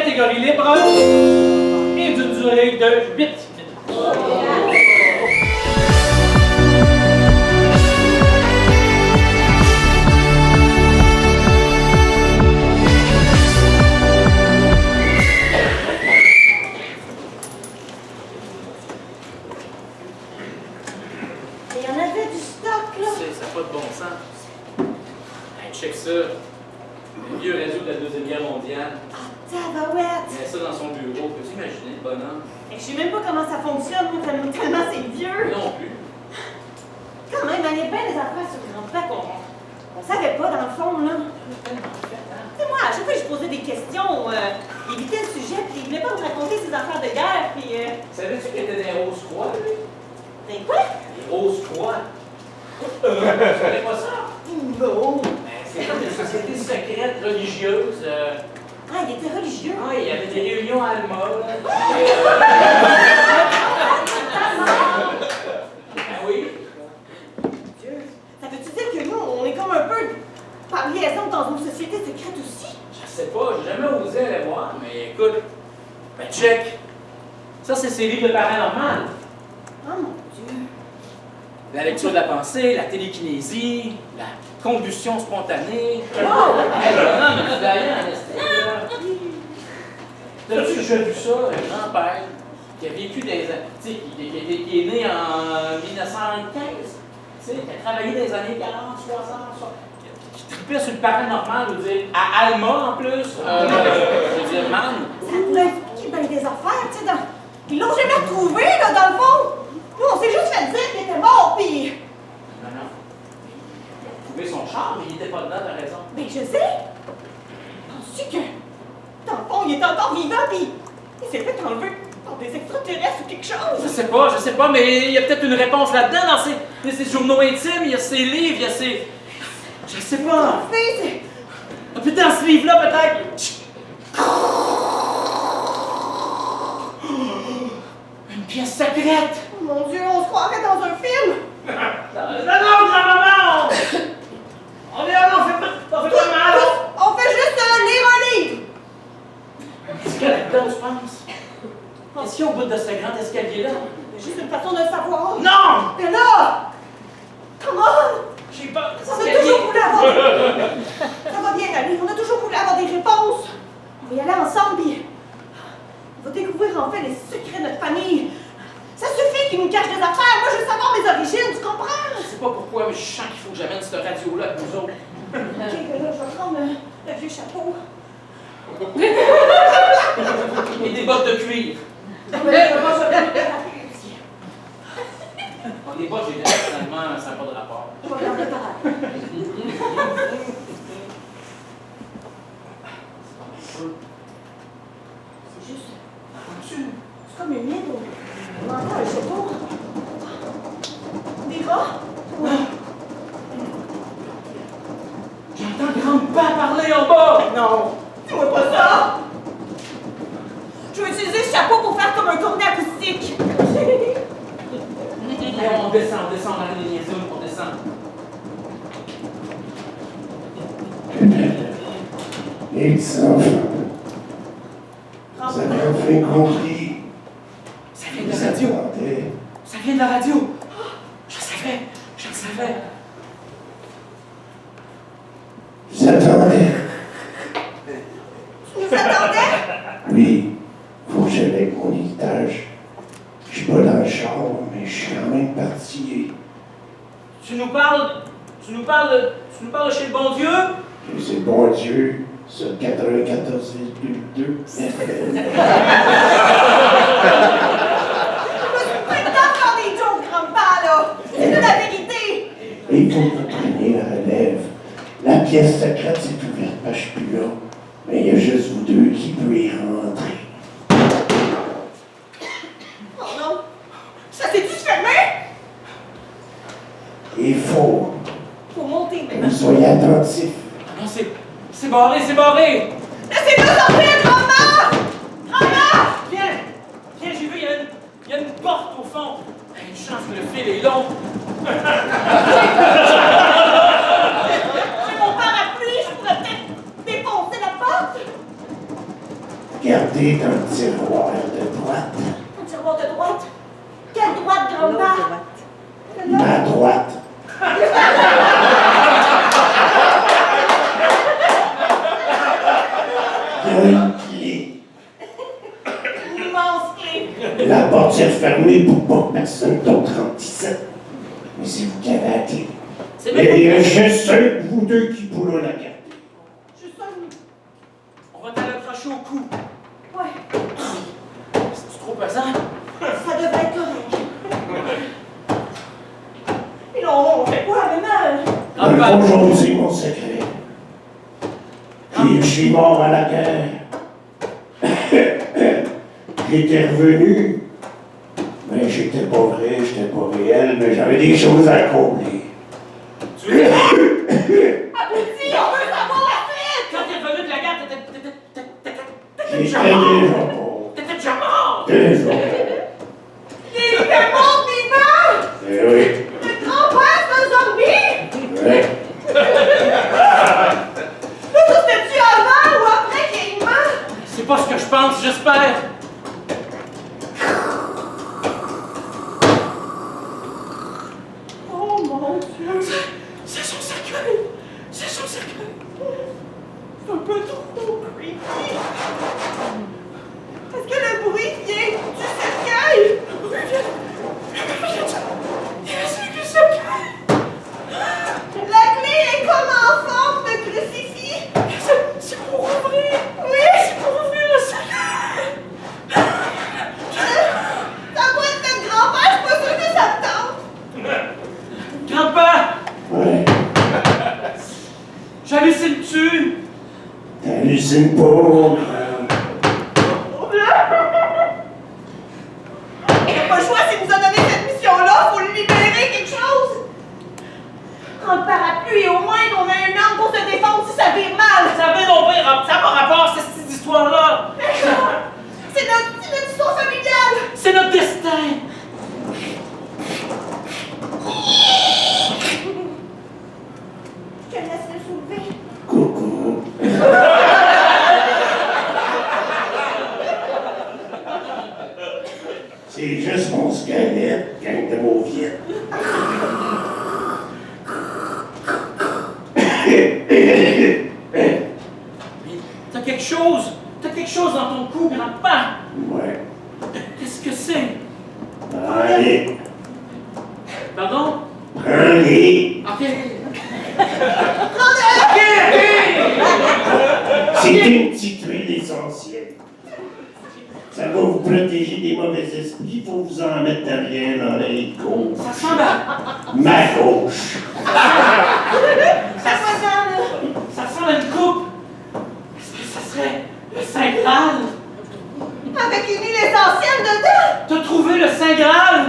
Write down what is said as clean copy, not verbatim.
catégorie libre et d'une durée de 8 minutes. Il y en avait du stock, là. Ça n'a pas de bon sens. Hey, check ça. Le vieux réseau de la Deuxième Guerre mondiale. Ah, tabarouette! Il met ça dans son bureau. Peux-tu imaginer le bonhomme? Et je sais même pas comment ça fonctionne, moi, tellement c'est vieux. Non plus. Quand même, il y a bien des affaires sur le grand-père qu'on savait pas, dans le fond, là. Tu sais, moi, à chaque fois que je posais des questions, il évitait le sujet, puis il voulait pas me raconter ses affaires de guerre, puis Savais-tu qu'il était des Rose-Croix, lui? Ben quoi? Des Rose-Croix. Tu connais pas ça? Non! Ben, c'est comme des sociétés secrètes religieuses. Ah, il était religieux? Ah, il y avait des réunions à Alma, là. Ben oui. Dieu! Ça veut-tu dire que nous, on est comme un peu par liaison dans une société secrète aussi? Je sais pas, j'ai jamais osé aller voir, mais écoute, ben check. Ça, c'est ses livres de paranormal. Oh mon Dieu! La lecture de la pensée, la télékinésie, la combustion spontanée. Oh! Non, mais là, d'ailleurs, t'as-tu déjà vu ça, un grand-père qui a vécu des années, tu sais, qui est né en 1915, tu sais, qui a travaillé dans les années 40, 60, 60, qui tripait sur le paranormal, je veux dire, à Alma en plus, je veux dire, man. Ça pourrait expliquer bien des affaires, tu sais, ils l'ont jamais retrouvé, là, dans le fond! Nous, on s'est juste fait dire qu'il était mort, puis... Non, non. Il a trouvé son char, mais il était pas dedans, t'as raison. Mais je sais! Penses-tu que, dans le fond, il est encore vivant, puis il s'est fait enlever par des extraterrestres ou quelque chose? Je sais pas, mais il y a peut-être une réponse là-dedans dans ses journaux intimes, il y a ses livres, il y a ses... Je sais pas. En fait, c'est... Ah, puis dans ce livre-là, peut-être... Une pièce secrète! Oh mon Dieu, on se croirait dans un film! Non, grand-maman! On est là, on fait pas mal! On fait juste lire un livre! Qu'est-ce qu'il y a là-dedans, tu penses? Qu'est-ce qu'il y a au bout de ce grand escalier-là? C'est juste une façon de le savoir. Non! Mais là! Comment? J'ai pas... On a toujours voulu avoir Ça va bien aller, on a toujours voulu avoir des réponses. On va y aller ensemble, puis on va découvrir en fait les secrets de notre famille. Ça suffit qu'ils nous cachent des affaires. Moi, je veux savoir mes origines, tu comprends? Je sais pas pourquoi, mais je sens qu'il faut que j'amène cette radio-là avec nous autres. Ok, ben là, je vais prendre le vieux chapeau. Et des bottes de cuir. Non, mais là, moi, je vais le rappeler aussi. Bon, des bottes, j'ai dit, finalement, ça n'a pas de rapport. Je vais regarder pareil. C'est juste... C'est comme une mine. On entend un chapeau. Des rats? J'entends grand-père parler en bas! Non! Dis-moi pas ça! Je vais utiliser ce chapeau pour faire comme un tournée acoustique! Allez, on descend dans les liaisons, on descend. Les petits enfants, vous avez enfin compris. Ça vient de la radio. Ça vient de la radio. Je le savais. Vous attendez? Tu nous attendais? Oui, faut que j'aille avec mon héritage. Je suis pas dans le char, mais je suis quand même parti. Tu nous parles de chez le bon Dieu? C'est bon Dieu, sur 94,2 FM. Pas le temps de faire des jokes, grand-père, là! C'est de la vérité! Et il faut que vous preniez la relève. La pièce secrète s'est ouverte, je suis plus là. Mais il y a juste vous deux qui pouvez y rentrer. Oh non! Ça s'est-tu fermé? Il faut Faut monter que maintenant. vous soyez attentifs. Ah non, c'est barré! Laissez-nous sortir, grand-mère! Grand-mère! Viens, j'ai vu, il y a une porte au fond. Une chance que le fil est long. J'ai mon parapluie, je pourrais peut-être défoncer la porte! Regardez dans le tiroir de droite. Un tiroir de droite. Quelle droite, grand-père? Ma droite. Il y a une clé. Une immense clé. La porte est fermée pour pas que personne d'autre rentre ici. Mais c'est vous qui avez la clé. C'est Et il y a juste un de vous deux qui pourront la garder. Je sens une... On va t'aller accrocher au cou. Ouais, C'est trop pesant? ça devrait être correct. Et là, on fait quoi, maintenant? Aujourd'hui, mon secret. Je suis mort à la guerre. J'étais revenu. Mais j'étais pas vrai, j'étais pas réel, mais j'avais des choses à accomplir. Tu veux dire, Abouti, on veut savoir la suite! quand t'es revenu de la guerre, t'étais J'étais déjà déjà mort! mort. T'étais déjà mort! Déjà. Il était mort vivant! Eh oui. Le grand-père, c'est un zombie! Ouais. Ça, c'était-tu avant ou après qu'il meurt? C'est pas ce que je pense, j'espère! Oh mon Dieu! C'est son cercueil! C'est son cercueil! C'est un peu trop creepy! Est-ce que le bruit vient du cercueil? C'est le cercueil! La clé est comme en forme de crucifix! C'est pour ouvrir! Oui! C'est pour ouvrir le cercueil! Ça doit être notre grand-père, je suis pas sûre que ça te tente! Grand-père! Ouais. J'hallucine-tu? T'hallucines pas, mon grand. Il n'a pas le choix s'il nous a donné cette mission-là, faut lui libérer quelque chose! Quand le parapluie et au moins qu'on a une arme pour se défendre si ça vire mal! Ça avait non pire, ça n'a pas rapport à cette histoire-là! C'est notre histoire familiale! C'est notre destin! Je te laisse le soulever. Coucou. C'est juste mon squelette, gang de mauviettes. Mais t'as quelque chose! T'as quelque chose dans ton cou, grand-père! Ouais. Qu'est-ce que c'est? Allez, Pardon? prends-les. Ok! C'est une petite huile essentielle. Ça va vous protéger des mauvais esprits, faut vous en mettre derrière l'oreille gauche. Ça ressemble à... Ma gauche. Ça va dans le... Ça ressemble à une coupe! Est-ce que ça serait le Saint Graal? Avec une huile essentielle dedans! T'as trouvé le Saint Graal?